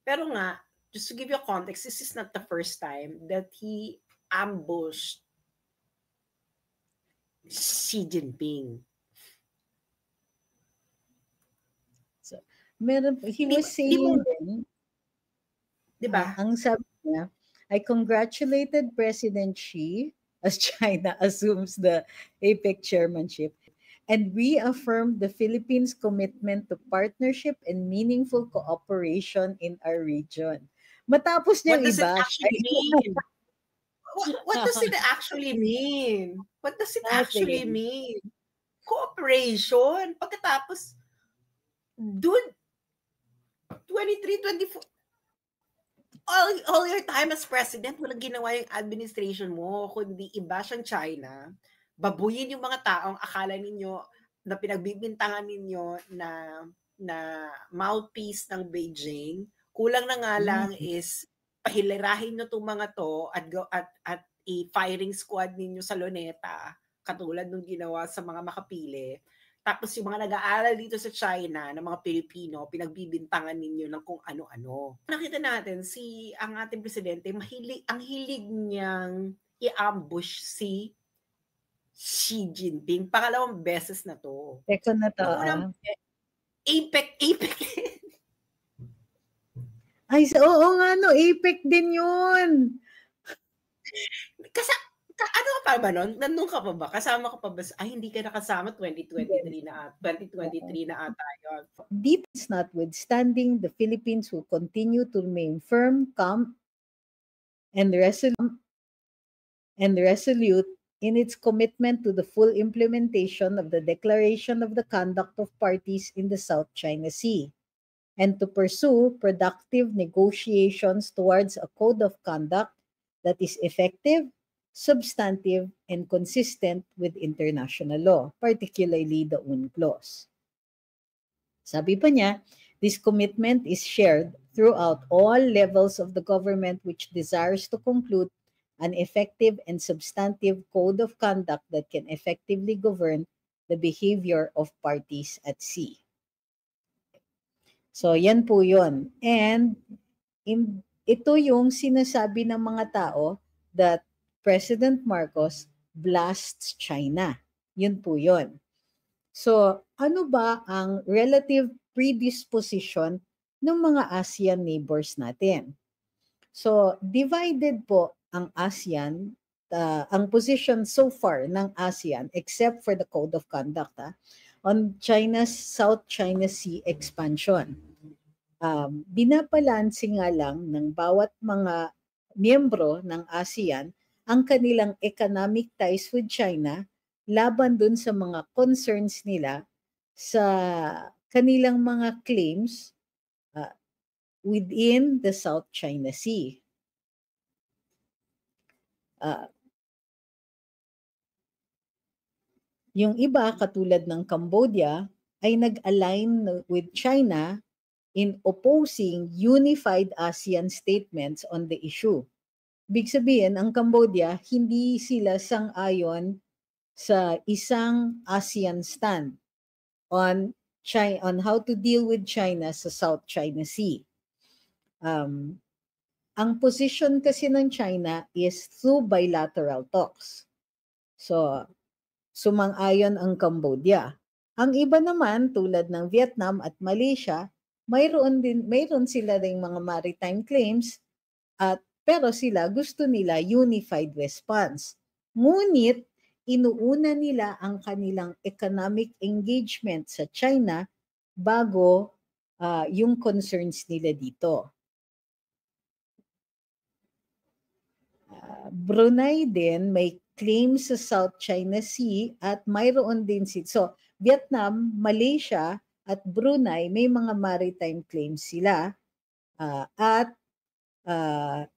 Pero nga, just to give you a context, this is not the first time that he ambushed Xi Jinping. So, he was saying then, diba? ang sabi niya, I congratulated President Xi as China assumes the APEC chairmanship and reaffirmed the Philippines' commitment to partnership and meaningful cooperation in our region. Matapos niyang What does it i-bash. actually mean? What does it actually mean? What does it actually mean? Cooperation. Pagkatapos, dude, 23, 24, all your time as president, walang ginawa yung administration mo, kundi i-bash ang China, babuyin yung mga taong akala ninyo na pinagbibintangan ninyo na mouthpiece ng Beijing. Kulang na nga lang is pahilirahin nyo itong mga to at i-firing squad ninyo sa Luneta, katulad nung ginawa sa mga makapili. Tapos yung mga nag-aaral dito sa China ng mga Pilipino, pinagbibintangan ninyo ng kung ano-ano. Nakita natin, ang ating presidente, ang hilig niyang i-ambush si Xi Jinping. Pangalawang beses na to. Teko na to. Unang APEC. Ay, oo nga no, APEC din yun. Ano ka pa ba nun? Nandun ka pa ba? Kasama ka pa ba? Ay, hindi ka nakasama 2023 na ata yun. Details notwithstanding, the Philippines will continue to remain firm, calm, and resolute in its commitment to the full implementation of the Declaration of the Conduct of Parties in the South China Sea, and to pursue productive negotiations towards a code of conduct that is effective, substantive, and consistent with international law, particularly the UNCLOS. Sabi pa niya, this commitment is shared throughout all levels of the government which desires to conclude an effective and substantive code of conduct that can effectively govern the behavior of parties at sea. So, yan po yun. And ito yung sinasabi ng mga tao that President Marcos blasts China. Yun po yun. So, ano ba ang relative predisposition ng mga ASEAN neighbors natin? So, divided po ang ASEAN, ang position so far ng ASEAN, except for the Code of Conduct, on China's South China Sea expansion. Binabalanse nga lang ng bawat mga miyembro ng ASEAN ang kanilang economic ties with China laban dun sa mga concerns nila sa kanilang mga claims within the South China Sea. Yung iba, katulad ng Cambodia, ay nag-align with China in opposing unified ASEAN statements on the issue. Ibig sabihin, ang Cambodia, hindi sila sang-ayon sa isang ASEAN stand on how to deal with China sa South China Sea. Ang position kasi ng China is through bilateral talks. So, sumang-ayon ang Cambodia. Ang iba naman, tulad ng Vietnam at Malaysia, mayroon sila ring mga maritime claims, pero sila gusto nila unified response. Ngunit, inuuna nila ang kanilang economic engagement sa China bago yung concerns nila dito. Brunei din may claims sa South China Sea at mayroon din so Vietnam, Malaysia at Brunei may mga maritime claims sila at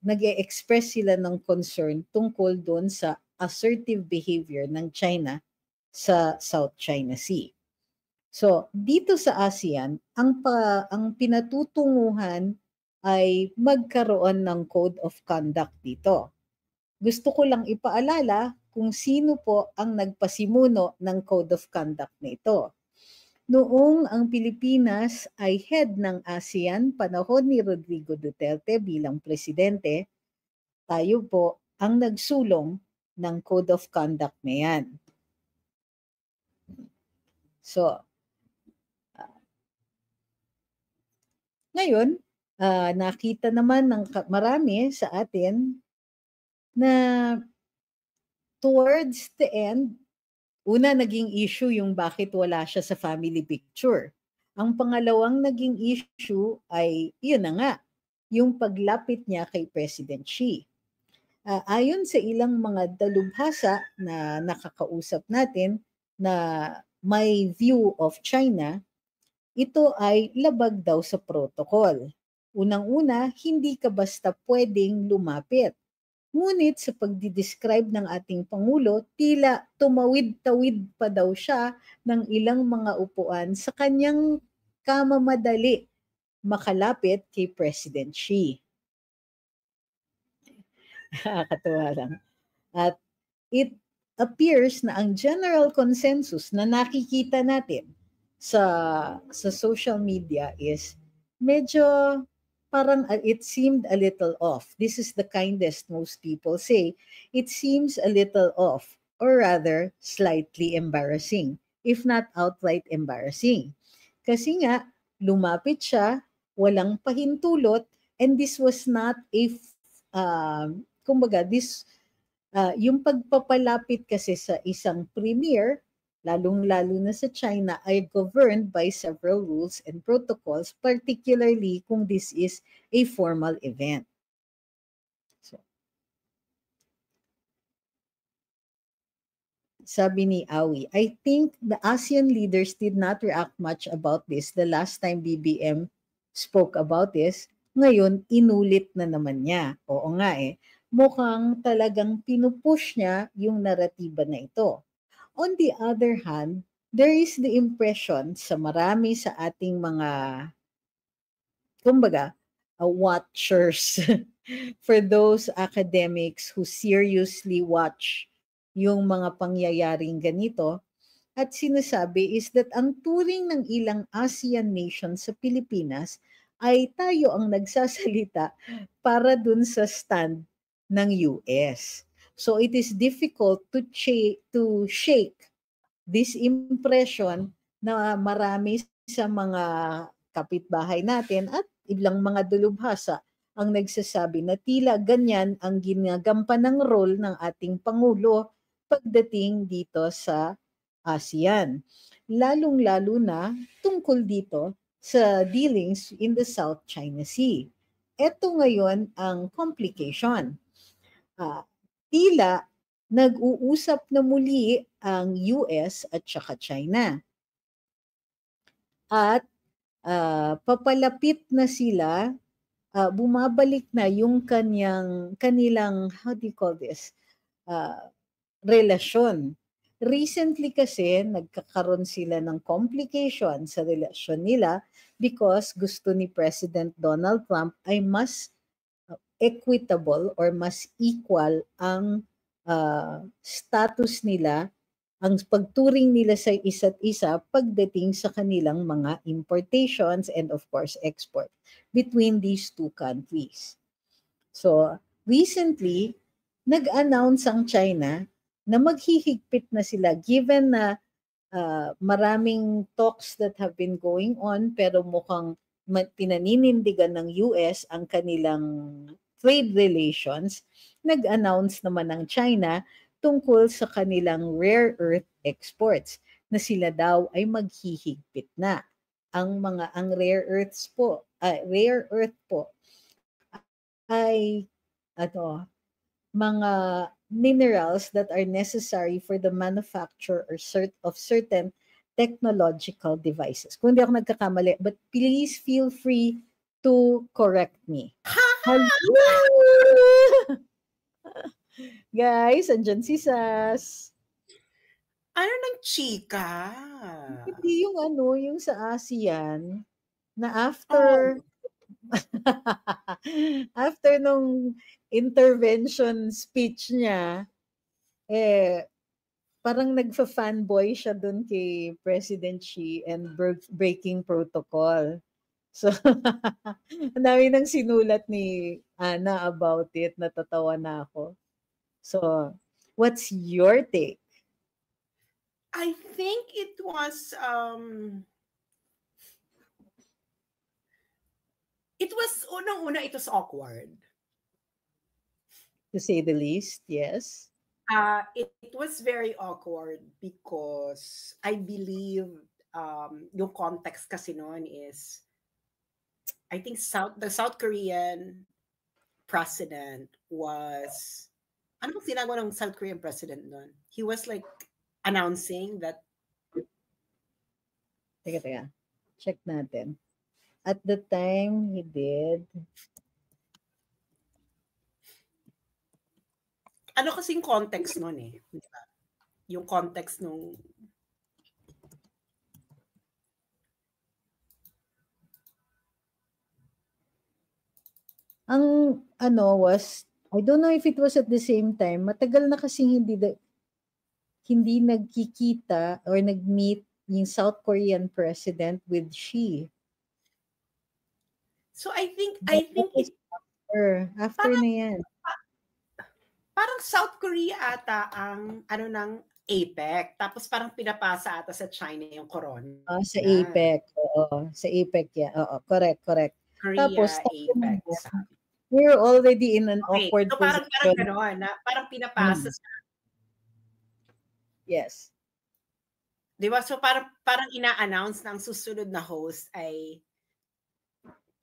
nag-e-express sila ng concern tungkol doon sa assertive behavior ng China sa South China Sea. So, dito sa ASEAN, ang pinatutunguhan ay magkaroon ng code of conduct dito. Gusto ko lang ipaalala kung sino po ang nagpasimuno ng code of conduct na ito. Noong ang Pilipinas ay head ng ASEAN panahon ni Rodrigo Duterte bilang presidente, tayo po ang nagsulong ng Code of Conduct na yan. So, ngayon, nakita naman ng marami sa atin na towards the end, una naging issue yung bakit wala siya sa family picture. Ang pangalawang naging issue ay, yun na nga, yung paglapit niya kay President Xi. Ayon sa ilang mga dalubhasa na nakakausap natin na may view of China, ito ay labag daw sa protocol. Unang-una, hindi ka basta pwedeng lumapit. Ngunit sa pagdidescribe ng ating Pangulo, tila tumawid-tawid pa daw siya ng ilang mga upuan sa kanyang kamamadali makalapit kay President Xi. Nakakatuwa lang. At it appears na ang general consensus na nakikita natin sa social media is medyo parang it seemed a little off. This is the kindest most people say. It seems a little off, or rather slightly embarrassing, if not outright embarrassing. Kasi nga, lumapit siya, walang pahintulot, and this was not a kumbaga, yung pagpapalapit kasi sa isang premier, lalong-lalo na sa China, ay governed by several rules and protocols, particularly kung this is a formal event. So, sabi ni Awi, I think the ASEAN leaders did not react much about this the last time BBM spoke about this. Ngayon, inulit na naman niya. Oo nga mukhang talagang pinupush niya yung naratiba na ito. On the other hand, there is the impression sa marami sa ating mga, kumbaga, watchers, for those academics who seriously watch yung mga pangyayaring ganito, at sinasabi is that ang turing ng ilang ASEAN nations sa Pilipinas ay tayo ang nagsasalita para dun sa stand ng US. So it is difficult to shake this impression na marami sa mga kapitbahay natin at ilang mga dalubhasa ang nagsasabi na tila ganyan ang ginagampanang role ng ating Pangulo pagdating dito sa ASEAN. Lalong-lalo na tungkol dito sa dealings in the South China Sea. Ito ngayon ang complication. Tila nag-uusap na muli ang US at saka China. At papalapit na sila, bumabalik na yung kanilang, how do you call this, relasyon. Recently kasi, nagkakaroon sila ng complication sa relasyon nila because gusto ni President Donald Trump ay mas equitable or mas equal ang status nila, ang pagturing nila sa isa't isa pagdating sa kanilang mga importations and of course export between these two countries. So, recently, nag-announce ang China na maghihigpit na sila given na maraming talks that have been going on pero mukhang pinaninindigan ng US ang kanilang trade relations. Nag-announce naman ng China tungkol sa kanilang rare earth exports na sila daw ay maghihigpit na. Ang rare earth po ay mga minerals that are necessary for the manufacture of certain technological devices. Kung hindi ako nagkakamali, but please feel free to correct me. Guys, andyan si Sas. Ano ng chika? Hindi yung sa ASEAN na after after nung intervention speech niya, parang nagfa-fanboy siya dun kay President Xi and breaking protocol. So, ang dami nang sinulat ni Ana about it. Natatawa na ako. So, what's your take? I think it was unang-una, it was awkward. To say the least, yes. It was very awkward because I believe yung context kasi noon is, I think the South Korean president was, ano bang sinabi ng South Korean president noon? He was like announcing that. Teka. Check natin. At the time, he did. Ano kasing context noon eh? Diba? Yung context nung ang was, I don't know if it was at the same time, matagal na kasing hindi nagkikita or nag-meet yung South Korean president with Xi. So I think after na yan. Parang South Korea ata ang ng APEC, tapos parang pinapasa ata sa China yung corona. Sa APEC, oo. Sa APEC, yeah. Oo, correct. Korea, tapos, APEC. We're already in an awkward so position. Parang gano'n, na parang pinapasa sa... Yes. Diba? So parang ina-announce na ang susunod na host ay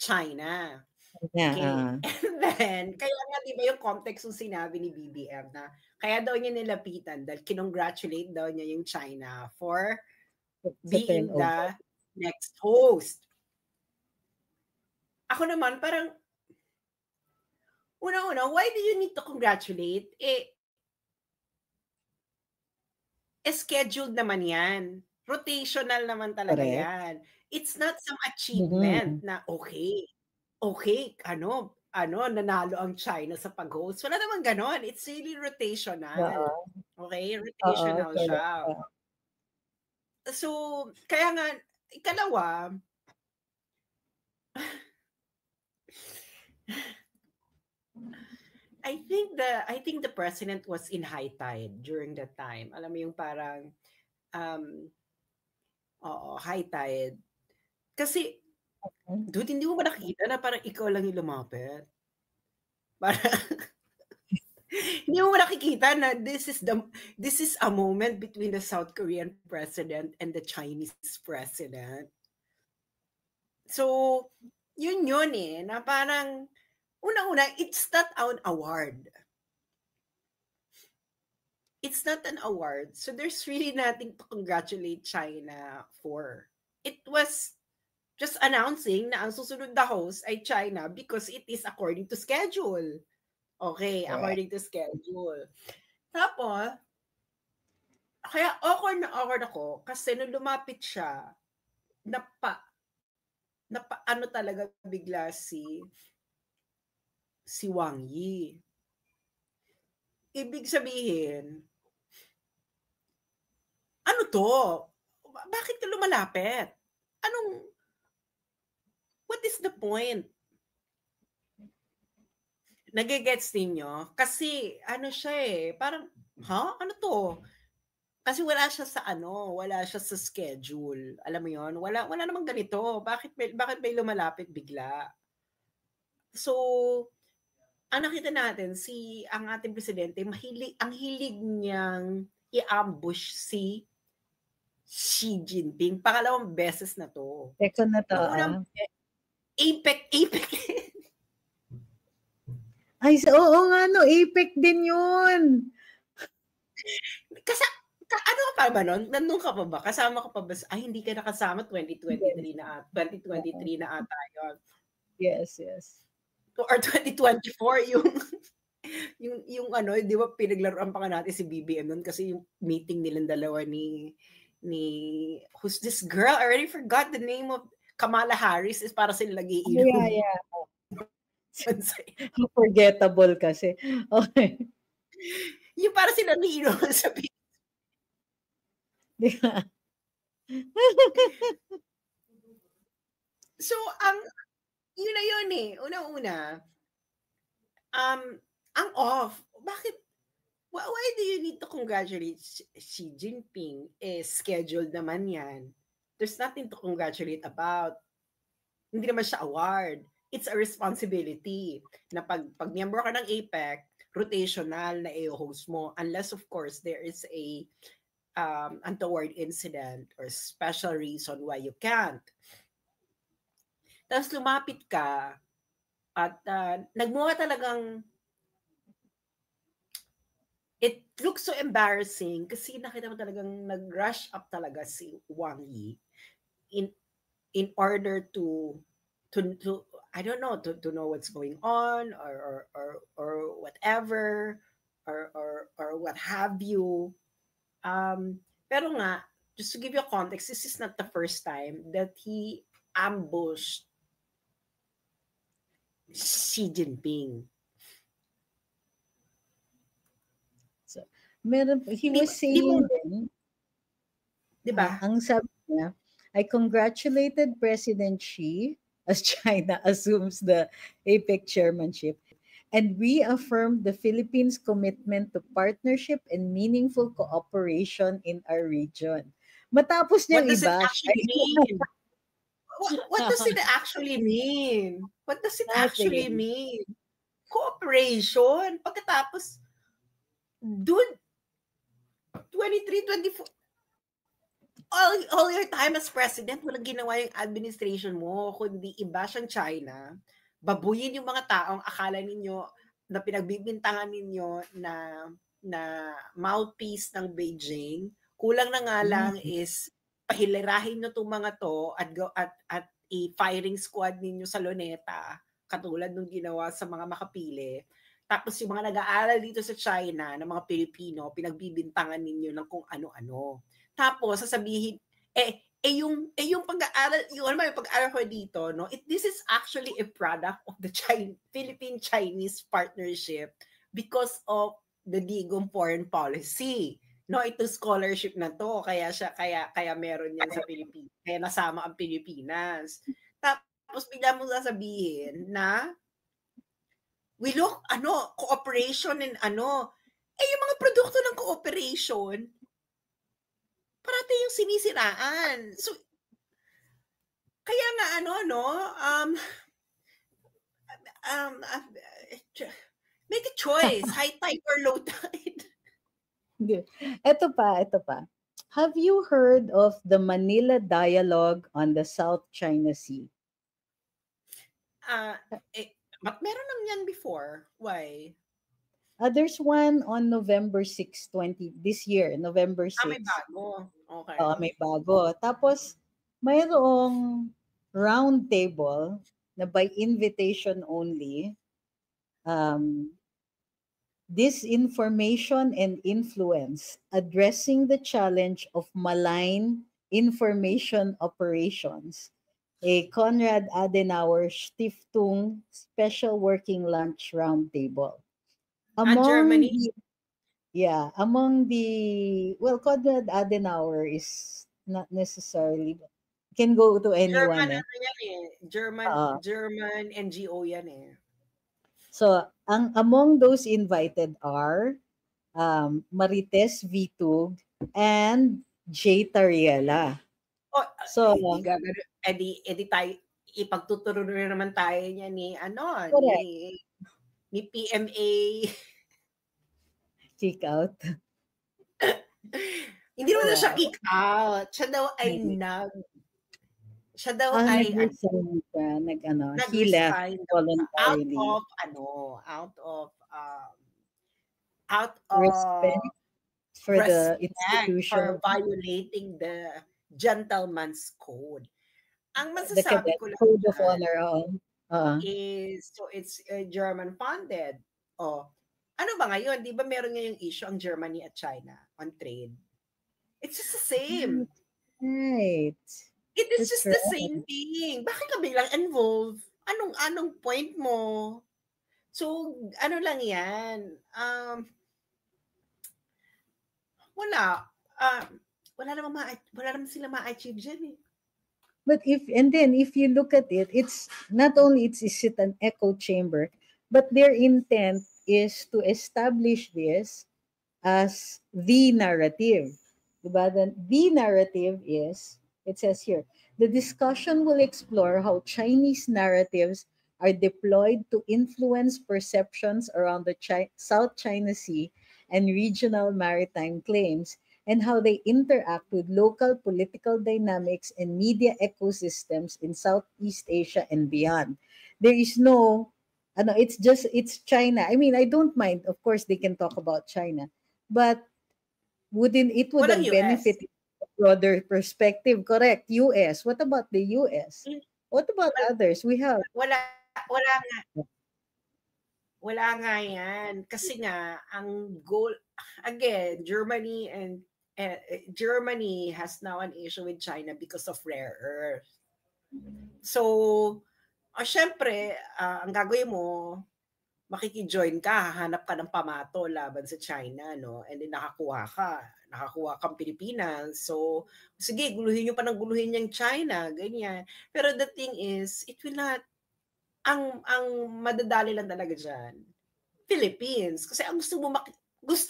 China. Yeah. Okay. And then, kaya nga diba yung context yung sinabi ni BBM na kaya daw niya nilapitan dahil kinongratulate daw niya yung China for being the next host. Ako naman, parang una-una, why do you need to congratulate? Scheduled naman yan. Rotational naman talaga yan. It's not some achievement na okay, nanalo ang China sa pag-host. Wala naman ganon. It's really rotational. Okay? Rotational siya. So, kaya nga, ikalawa, I think the president was in high tide during that time. Alam mo yung parang high tide. Kasi dude, hindi mo ba nakita na parang ikaw lang yung lumapit? Parang hindi mo nakikita na this is a moment between the South Korean president and the Chinese president. So, yun eh, na parang una-una, it's not an award. It's not an award. So there's really nothing to congratulate China for. It was just announcing na ang susunod na host ay China because it is according to schedule. Okay, according to schedule. Tapos, kaya awkward ako kasi nung lumapit siya, ano talaga bigla si Wang Yi. Ibig sabihin, ano to? Bakit ka lumalapit? What is the point? Nagigets ninyo? Kasi, siya eh, parang, ano to? Kasi wala siya sa schedule. Alam mo yon? Wala namang ganito. Bakit may lumalapit bigla? So, ang nakita natin, ang ating presidente, ang hilig niyang i-ambush si Xi Jinping. Pangalawang beses na to. Teka na to. APEC. Ay, oo nga no, APEC din yun. Kasi, ano ka pa ba nun? Nandun ka pa ba? Kasama ka pa ba? Ay, hindi ka nakasama 2023 na ata yun. Yes. Or 2024, yung di ba pinaglaruan pa nga natin si BBM nun kasi yung meeting nilang dalawa ni who's this girl? I already forgot the name of Kamala Harris is para sila nag-iinom. Yeah. Forgettable kasi. Okay. Yung para sila nag-iinom sa So, yun na yun eh. Una-una, ang off. Bakit? Why do you need to congratulate Xi Jinping? Scheduled naman yan. There's nothing to congratulate about. Hindi naman siya award. It's a responsibility na pag miyembro ka ng APEC, rotational na i-host mo. Unless, of course, there is a untoward incident or special reason why you can't. Tapos lumapit ka at nagmukha talagang it looks so embarrassing kasi nakita mo talagang nag-rush up talaga si Wang Yi in order to I don't know to know what's going on or whatever or what have you. Pero nga, just to give you a context, this is not the first time that he ambushed Xi Jinping. So, he was saying, diba? Ang sabi niya, I congratulated President Xi as China assumes the APEC chairmanship and reaffirmed the Philippines' commitment to partnership and meaningful cooperation in our region. Matapos niyang What does it i-bash. actually mean? What does it actually mean? What does it actually mean? Cooperation. Pagkatapos, dude, 23, 24, all your time as president, walang ginawa yung administration mo, kundi i-bash ang China, babuyin yung mga taong akala ninyo na pinagbibintangan ninyo na mouthpiece ng Beijing. Kulang na nga lang is pahilirahin nyo itong mga to at i-firing squad ninyo sa Luneta, katulad nung ginawa sa mga makapili. Tapos yung mga nag-aaral dito sa China ng mga Pilipino, pinagbibintangan ninyo ng kung ano-ano. Tapos sasabihin, yung pag-aaral, yung pag-aaral ko dito, no? This is actually a product of the Philippine-Chinese partnership because of the Digong foreign policy. No, ito scholarship na to, kaya meron yan sa Pilipinas. Kaya nasama ang Pilipinas. Tapos bigla mo sasabihin na we look, cooperation and yung mga produkto ng cooperation, parati yung sinisiraan. So, kaya nga make a choice, high tide or low tide. Ito pa. Have you heard of the Manila Dialogue on the South China Sea? But meron naman yan before. Why? There's one on November 6, this year, November 6. May bago. Okay. May bago. Tapos, mayroong round table na by invitation only, disinformation and influence, addressing the challenge of malign information operations, a Konrad Adenauer Stiftung Special Working Lunch Roundtable. Germany? Among the, Konrad Adenauer is not necessarily, can go to anyone. German NGO yan eh. So, among those invited are Marites Vitug and J. Tariela. So, edi tayo, ipagtuturo na naman tayo niya ni PMA. Kick out. Hindi naman siya kick out. Siya daw ay he left voluntarily. Out of respect for the institution, for violating the gentleman's code. Ang masasabi ko lang code of honor is, so it's German funded. Ano ba ngayon? Di ba meron ngayong issue ang Germany at China on trade? It's just the same. Right. It is just the same thing. Bakit ka biglang involved? Anong point mo? So, lang yan. Wala. wala naman sila ma-achieve dyan eh. But if you look at it, it's not only is it an echo chamber, but their intent is to establish this as the narrative. Diba? The narrative is, it says here, the discussion will explore how Chinese narratives are deployed to influence perceptions around the South China Sea and regional maritime claims, and how they interact with local political dynamics and media ecosystems in Southeast Asia and beyond. There is no, it's China. I mean, I don't mind. Of course, they can talk about China, but it would Walang have US. benefited a broader perspective. Correct. US. What about the US? What about others? We have. Wala nga. Wala nga yan. Kasi nga, ang goal, again, Germany has now an issue with China because of rare earth. So, syempre, ang gagawin mo, makikijoin ka, hahanap ka ng pamato laban sa China, no? And then nakakuha kang Pilipinas. So, sige, guluhin nyo pa ng guluhin yung China, ganyan. Pero the thing is, it will not, ang madadali lang talaga dyan, Philippines. Kasi ang gusto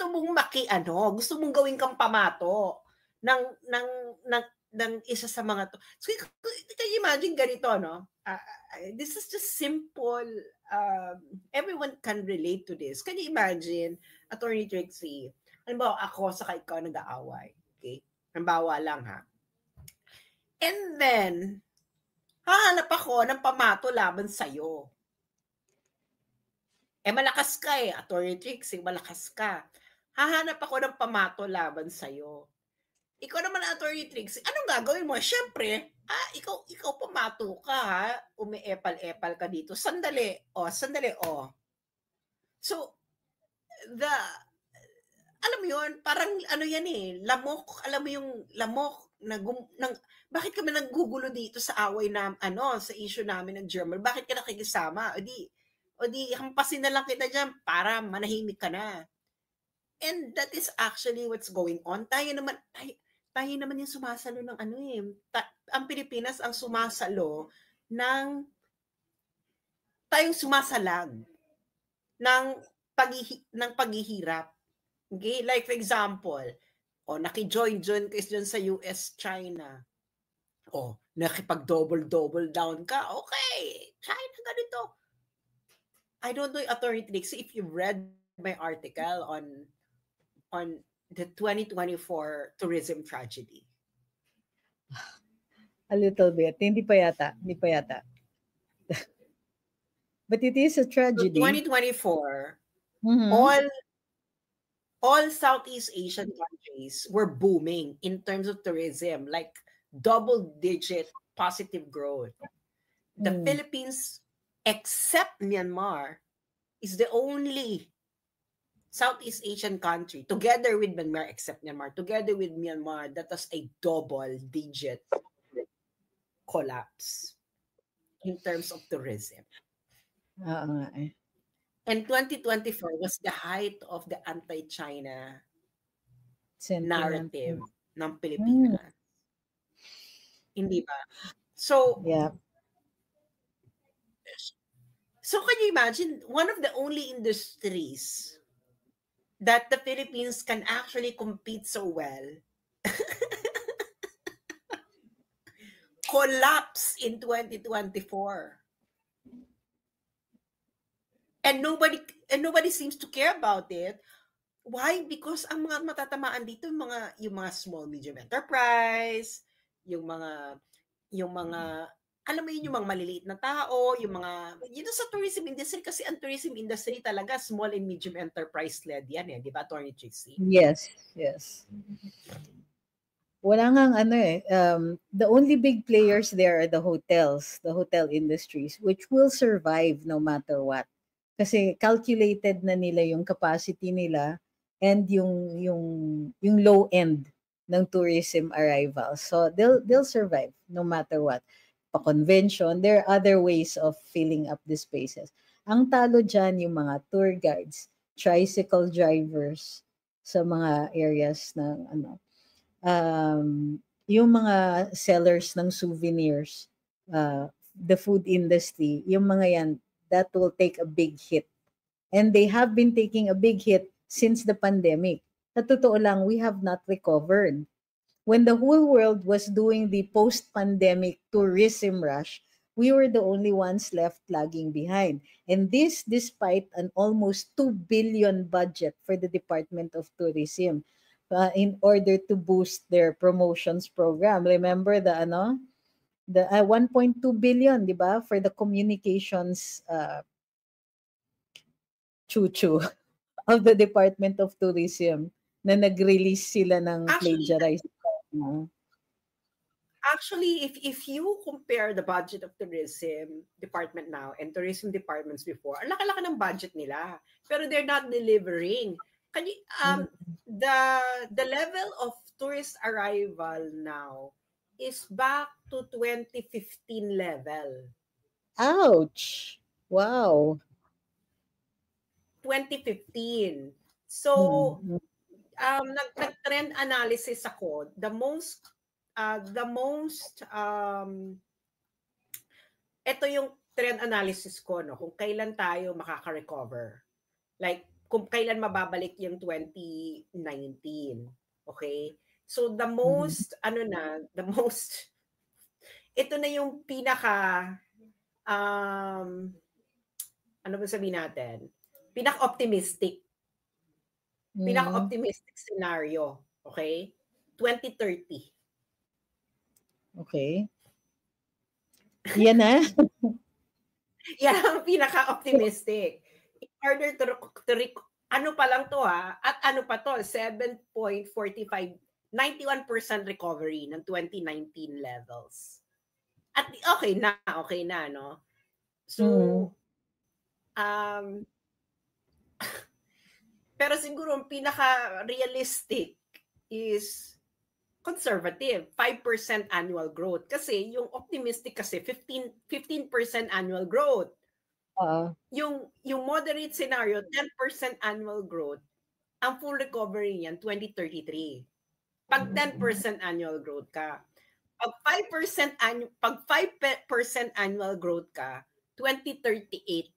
mong gawin kang pamato ng isa sa mga to. So, can you imagine ganito, no? This is just simple. Everyone can relate to this. Can you imagine, Attorney Trixie, halimbawa ako sa ikaw nag-aaway. Okay? Halimbawa lang ha. And then, hahanap ako ng pamato laban sa'yo. Malakas ka eh, Attorney Trixie, malakas ka. Hahanap ako ng pamato laban sa'yo. Ikaw naman, Attorney Trixie, anong gagawin mo? Siyempre, ikaw pamato ka, ha? Umiepal-epal ka dito. Sandali. So, alam mo yun, parang ano yan eh, lamok. Alam mo yung lamok, bakit kami naggugulo dito sa away na, sa issue namin ng German? Bakit ka nakikisama? O di, hampasin na lang kita dyan para manahimik ka na. And that is actually what's going on. Tayo naman yung sumasalo ng ang Pilipinas ang sumasalo ng tayong sumasalag ng paghihirap. Okay? Like for example, naki-join kayo dyan sa US-China. Nakipag-double down ka. Okay, China ganito. I don't know, Attorney Trixie, if you read my article on the 2024 tourism tragedy. A little bit. Hindi pa yata. But it is a tragedy. So 2024, all Southeast Asian countries were booming in terms of tourism, like double-digit positive growth. The Philippines, except Myanmar, is the only Southeast Asian country, together with Myanmar, that has a double-digit collapse in terms of tourism. And 2024 was the height of the anti-China narrative ng Pilipinas. Hindi ba? So, yeah. So can you imagine, one of the only industries that the Philippines can actually compete so well collapse in 2024. And nobody seems to care about it. Why? Because ang mga matatamaan dito yung mga small medium enterprise, yung mga alam mo yun, yung mga maliliit na tao, yung mga sa tourism industry, kasi ang tourism industry talaga small and medium enterprise led yan eh, di ba, Attorney Trixie? Yes. Wala ngang the only big players there are the hotels, the hotel industries, which will survive no matter what. Kasi calculated na nila yung capacity nila and yung low end ng tourism arrivals. So they'll survive no matter what. Pa-convention, there are other ways of filling up the spaces. Ang talo dyan yung mga tour guides, tricycle drivers sa mga areas ng yung mga sellers ng souvenirs, the food industry, yung mga yan, that will take a big hit. And they have been taking a big hit since the pandemic. Sa totoo lang, we have not recovered. When the whole world was doing the post-pandemic tourism rush, we were the only ones left lagging behind. And this despite an almost 2 billion budget for the Department of Tourism in order to boost their promotions program. Remember the 1.2 billion, di ba, for the communications chuchu of the Department of Tourism na nag-release sila ng plagiarized. Actually, if you compare the budget of tourism department now and tourism departments before, ang laki-laki ng budget nila, pero they're not delivering. The level of tourist arrival now is back to 2015 level. Ouch! Wow. 2015. So, nag-trend analysis ako. The most ito yung trend analysis ko, no, kung kailan tayo makaka-recover. Like, kung kailan mababalik yung 2019. Okay? So, the most, ito na yung pinaka, ano ba sabihin natin? Pinaka-optimistic. Pinaka-optimistic scenario. Okay? 2030. Okay. Yan na? Yan ang pinaka-optimistic. In order to ano pa lang to at ano pa to, 7.45, 91% recovery ng 2019 levels. At okay na, no? So, pero siguro ang pinaka-realistic is conservative, 5% annual growth. Kasi yung optimistic kasi 15% annual growth. Yung moderate scenario, 10% annual growth. Ang full recovery niyan, 2033. Pag 10% annual growth ka. Pag 5% annual growth ka, 2038.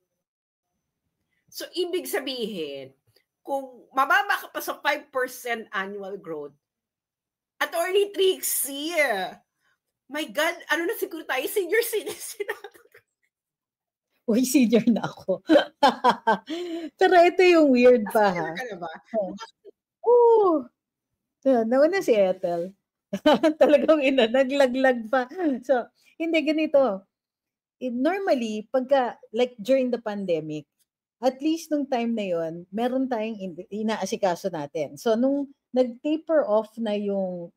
So, ibig sabihin, kung mababa ka pa sa 5% annual growth, Attorney Trixie, my God, ano na siguro tayo, senior citizen. Uy, senior na ako. Pero ito yung weird pa, ha? Ka na ba? Oo. Nauna si Ethel. Talagang naglaglag pa. So, hindi ganito. Normally, pagka, like during the pandemic, at least nung time na yon, meron tayong inaasikaso natin. So, nung nag-taper off na yung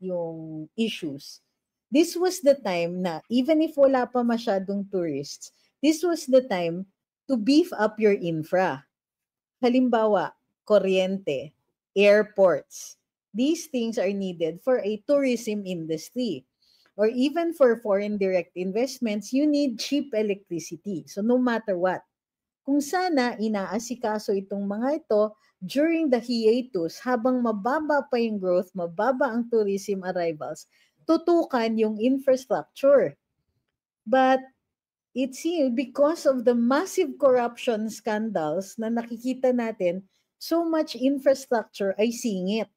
issues, this was the time na, even if wala pa masyadong tourists, this was the time to beef up your infra. Halimbawa, kuryente, airports. These things are needed for a tourism industry. Or even for foreign direct investments, you need cheap electricity. So no matter what, kung sana inaasikaso itong mga ito during the hiatus, habang mababa pa yung growth, mababa ang tourism arrivals, tutukan yung infrastructure. But it seems because of the massive corruption scandals na nakikita natin, so much infrastructure ay singit.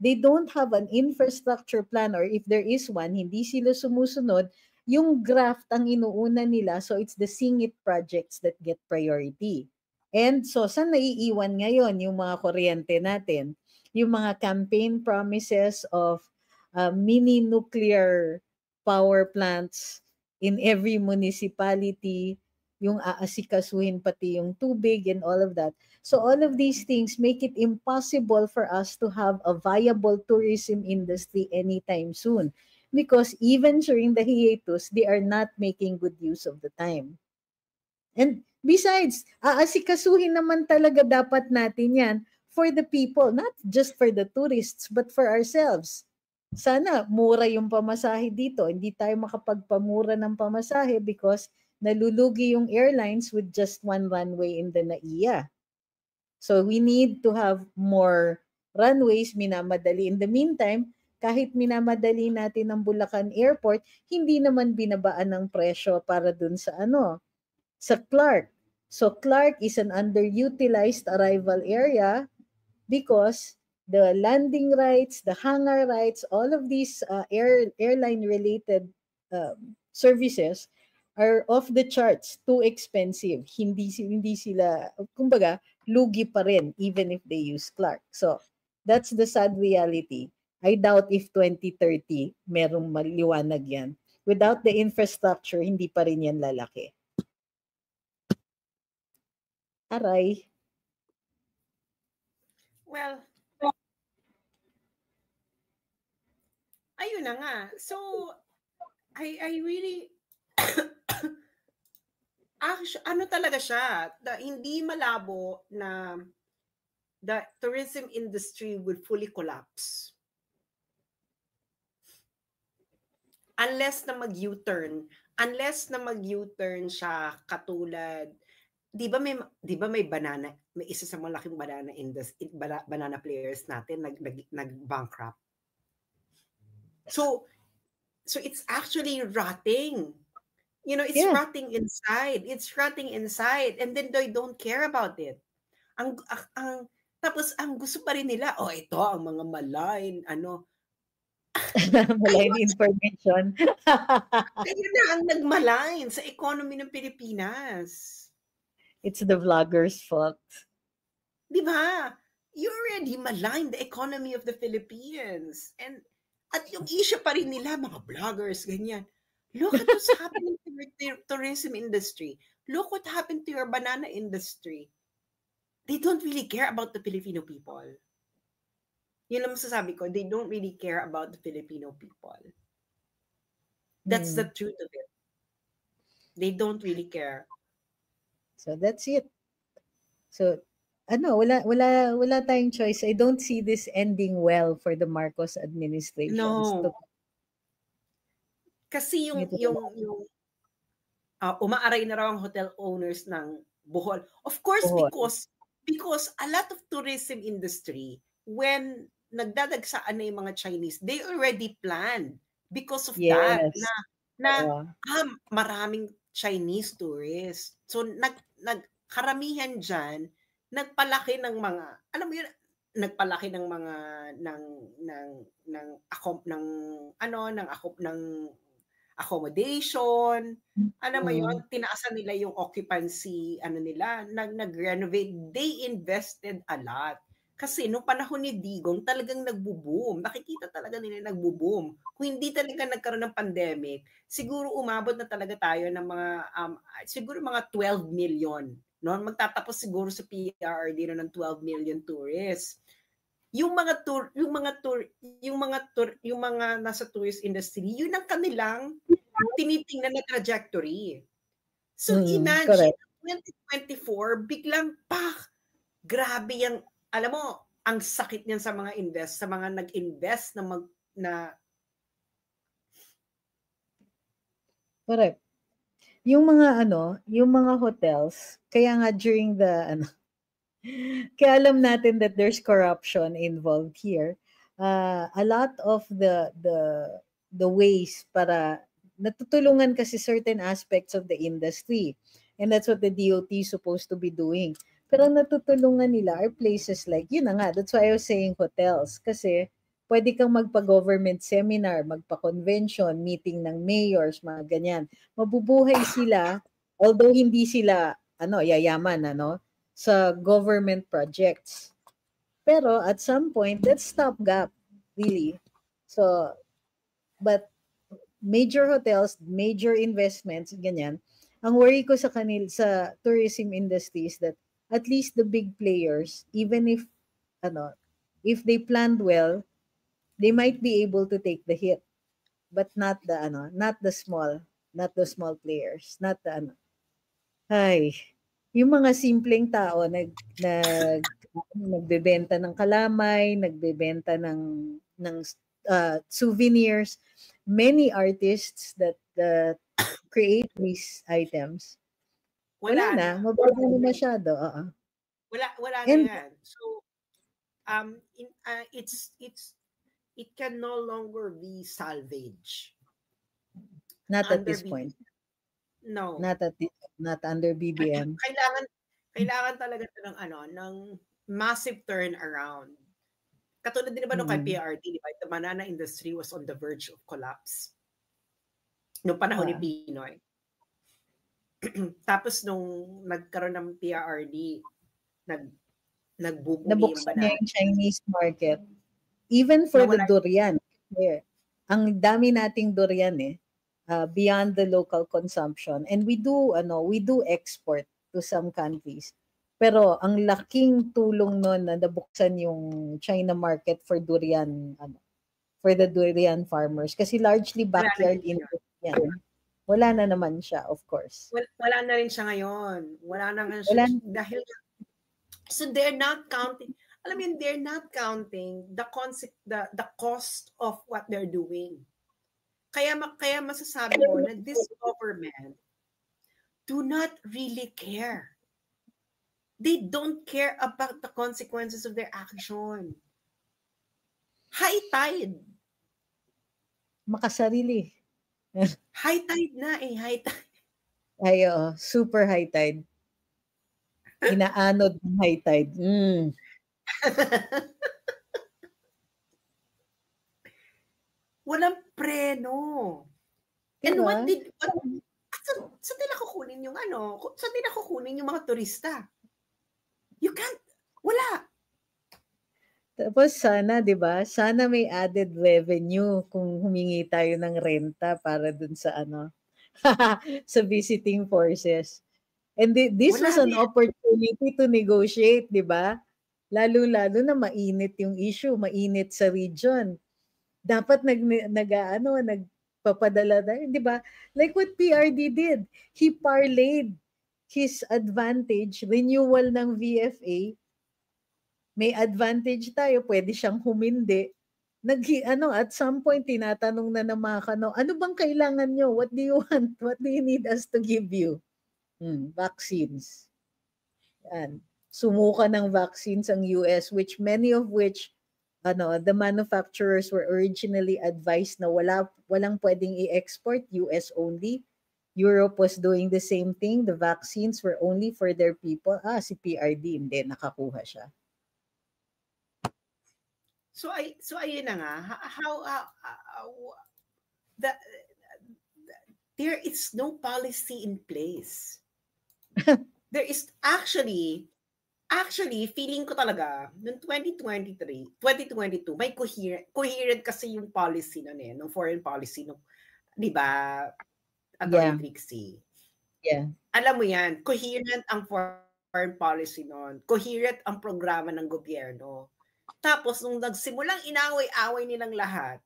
They don't have an infrastructure plan, or if there is one, hindi sila sumusunod. Yung graft ang inuuna nila, so it's the singit projects that get priority. And so, saan naiiwan ngayon yung mga kuryente natin? Yung mga campaign promises of mini nuclear power plants in every municipality, yung aasikasuhin pati yung tubig and all of that. So all of these things make it impossible for us to have a viable tourism industry anytime soon, because even during the hiatus, they are not making good use of the time. And besides, aasikasuhin naman talaga dapat natin yan for the people, not just for the tourists, but for ourselves. Sana mura yung pamasahe dito. Hindi tayo makapagpamura ng pamasahe because nalulugi yung airlines with just one runway in the NAIA. So we need to have more runways, minamadali. In the meantime, kahit minamadali natin ang Bulacan Airport, hindi naman binabaan ng presyo para dun sa sa Clark. So Clark is an underutilized arrival area because the landing rights, the hangar rights, all of these airline related services are off the charts, too expensive. Hindi sila, kumbaga, lugi pa rin even if they use Clark. So, that's the sad reality. I doubt if 2030 merong maliwanag yan. Without the infrastructure, hindi pa rin yan lalaki. Aray. Well, ayun na nga. So, I really actually, talaga siya, hindi malabo na the tourism industry would fully collapse. Unless na mag-U-turn siya katulad, 'di ba may banana, may isa sa malaking banana players natin nag-bankrupt. So it's actually rotting. It's rotting inside. It's rotting inside. And then they don't care about it. Tapos ang gusto pa rin nila, ito ang mga malign, malign information. Kaya na ang nagmalign sa economy ng Pilipinas. It's the vloggers' fault. Di ba? You already maligned the economy of the Philippines. At yung issue pa rin nila, mga vloggers, ganyan. Look at what's happening to your tourism industry. Look what happened to your banana industry. They don't really care about the Filipino people. Yun ang masasabi ko, they don't really care about the Filipino people. That's the truth of it. They don't really care. So that's it. So, wala tayong choice. I don't see this ending well for the Marcos administration. No. Kasi yung umaaray na raw ang hotel owners ng Bohol. Of course, because a lot of tourism industry, when nagdadagsaan na yung mga Chinese, they already planned because of that na maraming Chinese tourists. So karamihan diyan nagpalaki ng mga, alam mo yun, nagpalaki ng mga ng accommodation, alam mo yun, tinaasan nila yung occupancy, nila, nag-renovate, they invested a lot. Kasi nung panahon ni Digong, talagang nagbo-boom. Nakikita talaga nila nagbo-boom. Kung hindi talaga nagkaroon ng pandemic, siguro umabot na talaga tayo ng mga, siguro mga 12 million. No? Magtatapos siguro sa PRRD ng 12 million tourists. Yung mga nasa tourist industry, yun ang kanilang tinitingnan na trajectory. So imagine, 2024, biglang grabe yung, alam mo, ang sakit niyan sa mga nag-invest na Correct. Yung mga hotels, kaya nga during the kaya alam natin that there's corruption involved here. A lot of the ways para natutulungan kasi certain aspects of the industry. And that's what the DOT is supposed to be doing. Pero natutulungan nila are places like, yun na nga, that's why I was saying hotels. Kasi pwede kang magpa-government seminar, magpa-convention, meeting ng mayors, mga ganyan. Mabubuhay sila, although hindi sila, yayaman, sa government projects. Pero at some point, that's stopgap, really. So, but major hotels, major investments, ganyan. Ang worry ko sa tourism industry is that at least the big players, even if they planned well, they might be able to take the hit, but not the small players, not the yung mga simpleng tao nagbebenta ng kalamay, nagbebenta ng souvenirs, many artists that create these items. Wala na, mabago na masyado. Wala na yan. So it's it can no longer be salvage. Not at Under this point. No. Not under BBM. Kailangan talaga ng massive turnaround. Katulad din ba nung kay PRD, di ba? The banana industry was on the verge of collapse. Noong panahon ni Pinoy. Tapos nung nagkaroon ng PRD, nagbubumi yung banana. Nabuksan yung Chinese market. Even for the durian. Ang dami nating durian beyond the local consumption. And we do export to some countries. Pero ang laking tulong noon na nabuksan yung China market for durian, for the durian farmers. Kasi largely backyard industry yan. Wala na naman siya, of course. Wala na rin siya ngayon. Wala na nga siya. Dahil, so they're not counting, alam mo yun, they're not counting the cost of what they're doing. Kaya masasabi mo na this government do not really care. They don't care about the consequences of their action. High tide. Makasarili. High tide na high tide. Ay, super high tide. Inaanod ng high tide. Walang preno. And what saan nila kukunin yung saan nila kukunin yung mga turista? You can't, wala. Tapos sana, di ba? Sana may added revenue kung humingi tayo ng renta para dun sa sa visiting forces. And this was an opportunity to negotiate, di ba? Lalo-lalo na mainit yung issue, mainit sa region. Dapat nagpapadala na, di ba? Like what PRD did. He parlayed his advantage, renewal ng VFA, may advantage tayo, pwede siyang humindi. At some point, tinatanong na ng mga ano bang kailangan nyo? What do you want? What do you need us to give you? Vaccines. Yan. Sumuka ng vaccines ang US, which many of which, the manufacturers were originally advised na walang pwedeng i-export, US only. Europe was doing the same thing. The vaccines were only for their people. Si PRD, hindi, nakakuha siya. So ayun na nga, there is no policy in place. There is actually, feeling ko talaga, noong 2022, may coherent kasi yung policy ng foreign policy, di ba, Attorney Trixie. Yeah. Alam mo yan, coherent ang foreign policy noon. Coherent ang programa ng gobyerno. Tapos, nung nagsimulang inaway-away nilang lahat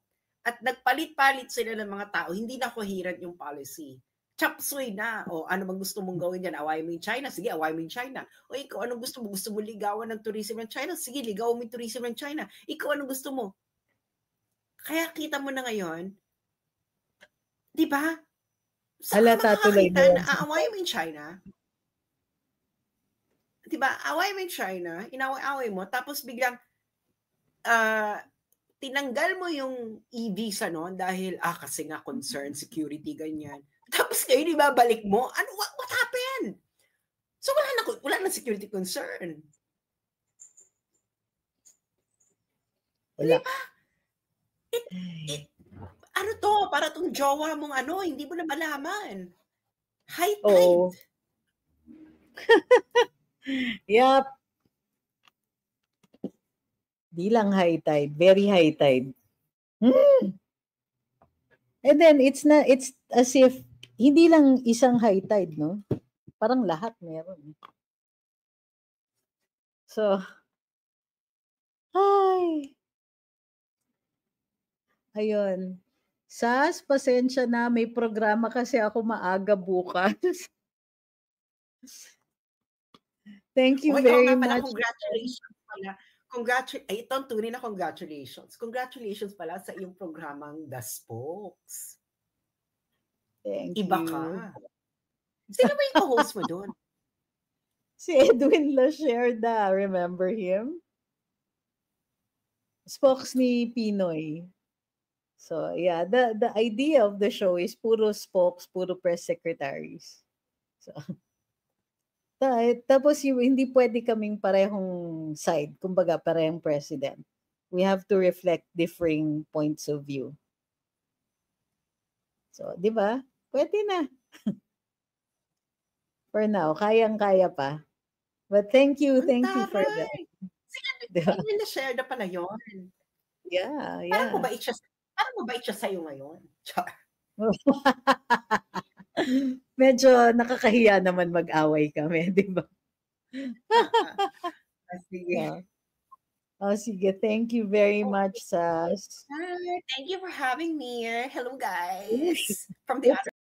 at nagpalit-palit sila ng mga tao, hindi na coherent yung policy. Chapsuy na. O, ano bang gusto mong gawin dyan? Away mo yung China? Sige, away mo yung China. O, ikaw, anong gusto mo? Gusto mo ligawan ng tourism ng China? Sige, ligawan mo yung tourism ng China. Ikaw, anong gusto mo? Kaya kita mo na ngayon, di ba? Halata tuloy na aaway mo yung China. Diba? Away mo yung China, inaway-away mo, tapos biglang tinanggal mo yung e-visa noon dahil kasi nga concern, security, ganyan. Tapos ngayon ibabalik mo. What happened? So wala na security concern. Wala. Diba? Para tong jowa mong hindi mo na malaman. High tide. Yup. Di lang high tide, very high tide. And then it's as if hindi lang isang high tide, no? Parang lahat meron. So, ayun. Sas, pasensya na, may programa kasi ako maaga bukas. Thank you very much. Congratulations pala. Ito ang tunay na congratulations. Congratulations pala sa iyong programang The Spokes. Thank Iba you. ka. Sino ba yung co-host mo doon? Si Edwin Lasherda. Remember him? Spokes ni Pinoy. So, yeah, the idea of the show is puro spokes, puro press secretaries. So, tapos hindi pwede kaming parehong side, kumbaga parehong president. We have to reflect differing points of view. So, di ba? Pwede na. For now, kayang-kaya pa. But thank you for that. Sige, diba? Na-share na pala yun. Yeah. Parang mabait siya sa'yo ngayon. Char. Medyo nakakahiya naman mag-away kami, di ba? Sige. Sige. Thank you very much, Sas. Thank you for having me. Hello, guys. From the other